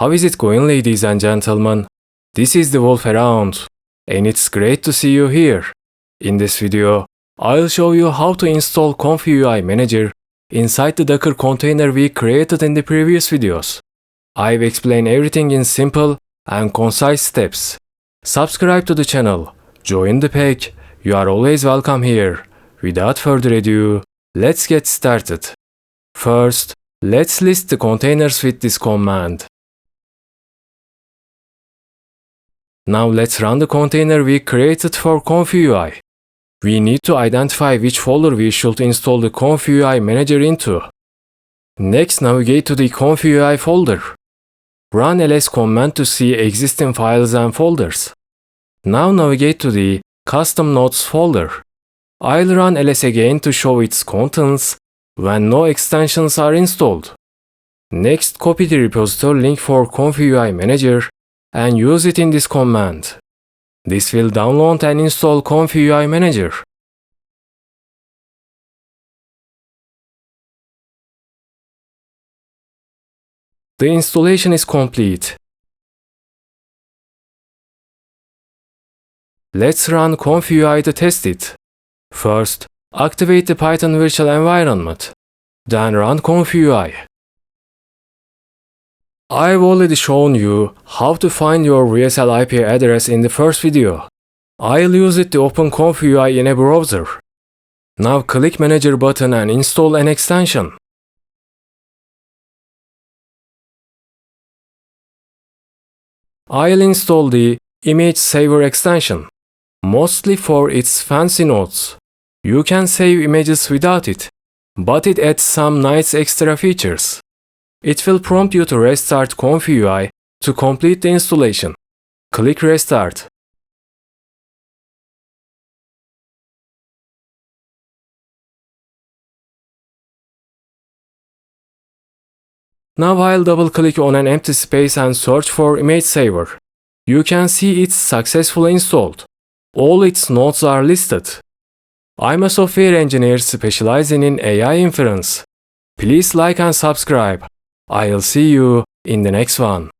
How is it going, ladies and gentlemen? This is the Wolf Around, and it's great to see you here. In this video, I'll show you how to install ComfyUI Manager inside the Docker container we created in the previous videos. I've explained everything in simple and concise steps. Subscribe to the channel, join the pack, you are always welcome here. Without further ado, let's get started. First, let's list the containers with this command. Now let's run the container we created for ComfyUI. We need to identify which folder we should install the ComfyUI Manager into. Next, navigate to the ComfyUI folder. Run ls command to see existing files and folders. Now navigate to the Custom Nodes folder. I'll run ls again to show its contents when no extensions are installed. Next, copy the repository link for ComfyUI Manager and use it in this command. This will download and install ComfyUI Manager. The installation is complete. Let's run ComfyUI to test it. First, activate the Python virtual environment. Then run ComfyUI. I've already shown you how to find your VSL IP address in the first video. I'll use it to open ComfyUI in a browser. Now click Manager button and install an extension. I'll install the Image Saver extension, mostly for its fancy nodes. You can save images without it, but it adds some nice extra features. It will prompt you to restart ComfyUI to complete the installation. Click Restart. Now I'll double-click on an empty space and search for Image Saver. You can see it's successfully installed. All its nodes are listed. I'm a software engineer specializing in AI inference. Please like and subscribe. I'll see you in the next one.